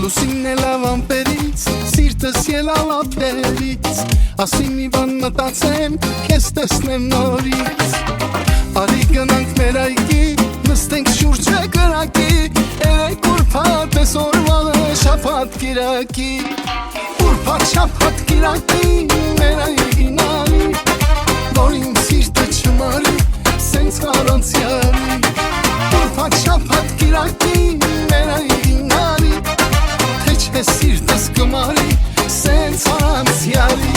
Լուսինն է լավան պերից, սիրտս ելալապերից Ասին մի բան մտացեմ, կեզ տեսնեմ նորից Արի գնանք մեր այգի, նստենք շուրջը կրակի Երեք ուրբաթ ես օրվանը շապատ կիրակի Ուրբաթ շապատ կիրակի, մեր այգին արի Որ իմ սիրտը չմարի, սենց առանցյալի Ուրբաթ շապատ կիրակի, մեր այգին արի Թե չէ սիրտս կմարի, սենց առանցյալի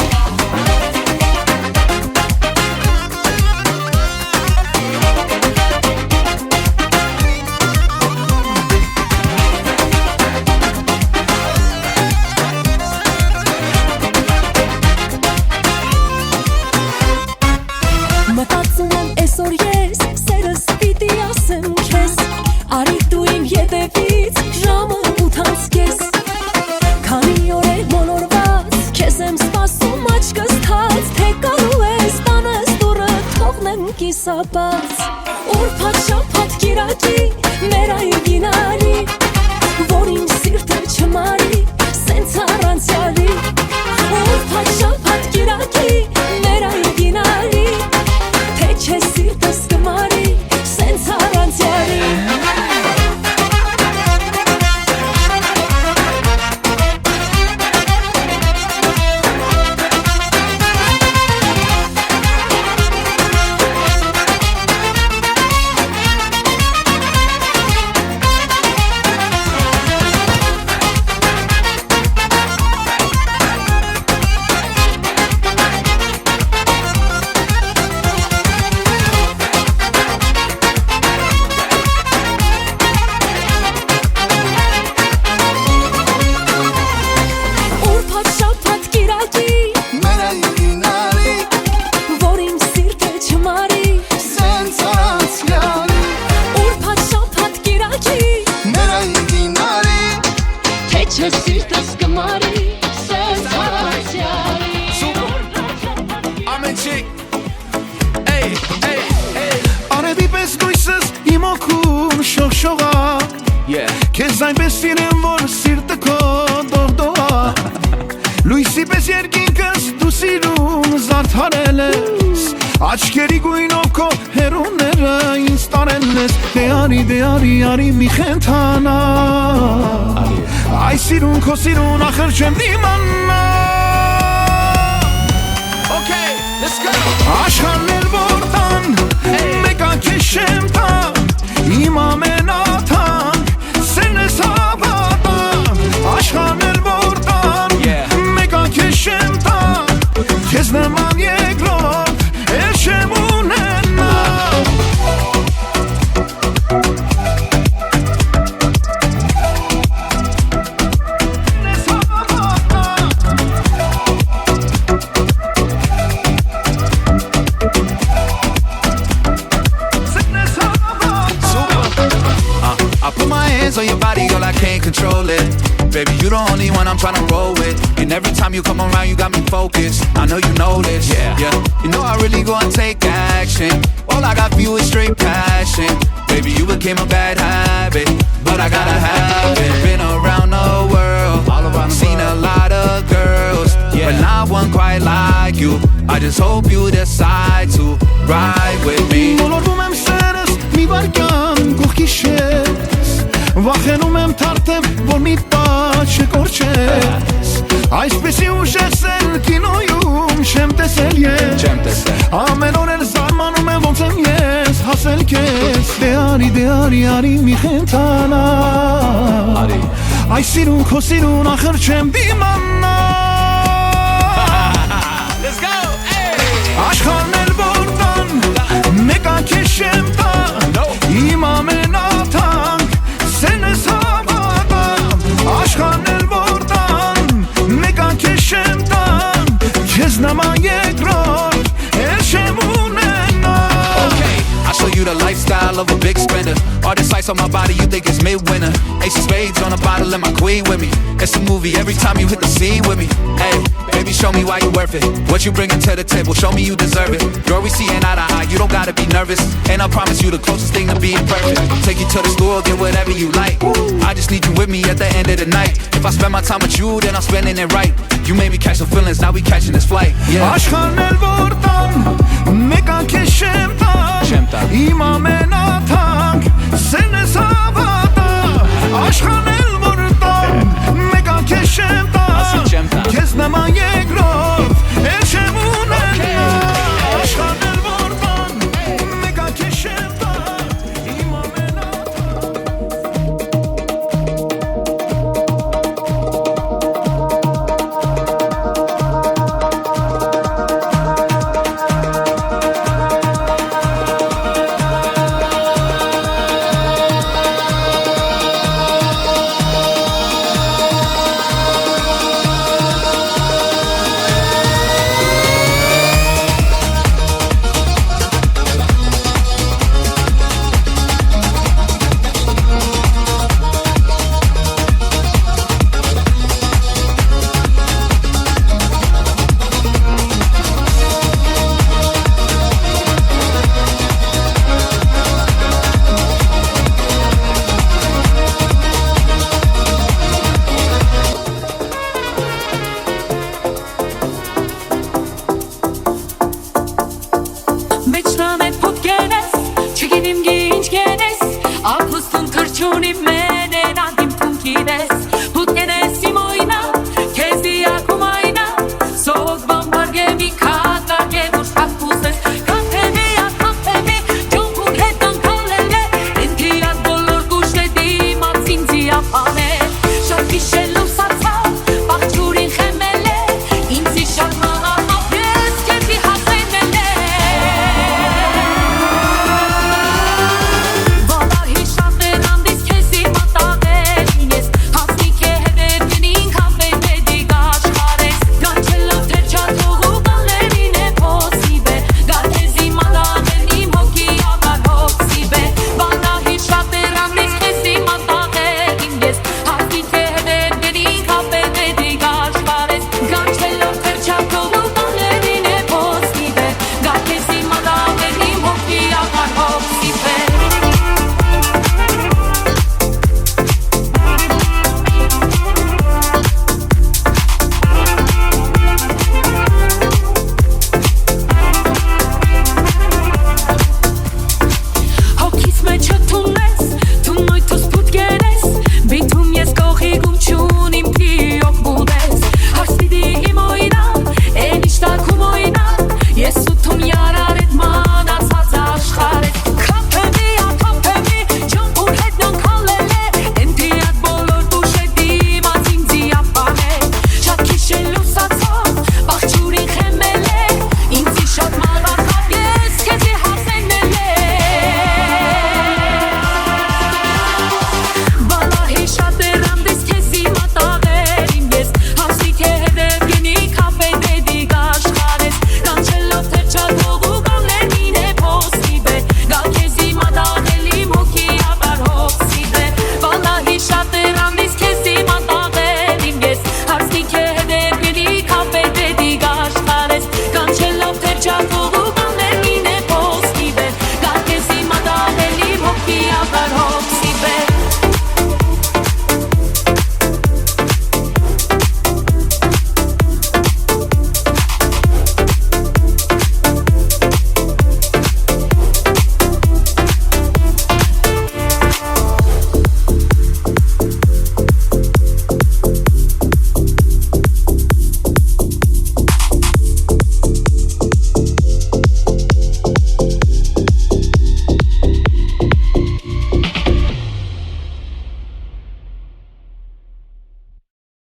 Մտածում եմ այսօր ես, սերս պիտի ասեմ քեզ Արի դու իմ ետևից, ժամը 8:30 կես Քանի օր է մոլորված, քեզ եմ սպասում աչքս թած Թե գալու ես տանես դուռը, թողնեմ կիսաբաց Ուրբաթ շաբաթ կիրակի, մեր այգին արի Որ իմ սիրտը չմարի, սենց առանցյալի Ուրբաթ շաբաթ կիրակի, մեր այգին արի Չէ սիրտս կմարի, սենց առանցյալի Արևի պես դույսս իմ օգում շողշողակ Քեզ այնպես սիրեմ, որ սիրտը քո դողդողա Լույսի պես երկինքս դու սիրուն զարդարել ես Աչքերի գույնով քո հերուները ինձ տարել ես Դե արի մի խենթանա Այս սիրուն քո սիրուն ախր չեմ դիմանա Okay, let's go Աշխարհներ որ տան Մեկա քեզ շեմ տան Իմ ամենաթանկ Սերն ես հավատան Աշխարհներ որ տան Մեկա քեզ շեմ տան Քեզ նման երկրորդ Էլ չեմ ունենա On your body, girl, I can't control it. Baby, you the only one I'm tryna roll with. And every time you come around, you got me focused. I know you know this, yeah. You know I really go and take action. All I got for you is straight passion. Baby, you became a bad habit, but I gotta have it. Been around the world, all around the seen world. A lot of girls, but not one quite like you. I just hope you decide to ride with me. Վախենում եմ թարթեմ, որ մի պաչ չկորչես Այսպեսի ուժեսել կինոյում չեմ տեսել ես Ամեն օր էլ զարմանում եմ ոնց եմ ես հասել քեզ Դե արի մի խենթանա Այս սիրուն քո սիրուն ախր չեմ դիմանա Let's go, Աշխարհներ որ տան Մեկա քեզ չեմ տան Իմ ամենաթանկ Սերն ես հավատան Աշխարհներ որ տան Մեկա քեզ չեմ տան Քեզ նման երկրորդ Էլ չեմ ունենա Okay, I'll show you you the lifestyle of a big spender. All this ice on my body, you think it's midwinter. Ace of spades on a bottle and my queen with me. It's a movie every time you hit the scene with me. Hey, baby, show me why you worth it. What you bringing to the table, show me you deserve it. Girl, we seeing eye to eye, you don't gotta be nervous. And I promise you the closest thing to being perfect. Take you to the store, get whatever you like. I just need you with me at the end of the night. If I spend my time with you, then I'm spending it right. You made me catch some feelings, now we catching this flight. Yeah. Աշխարհն էլ որ տան, մեկ անկես չեմ տա, Չեմ տա։ Իմ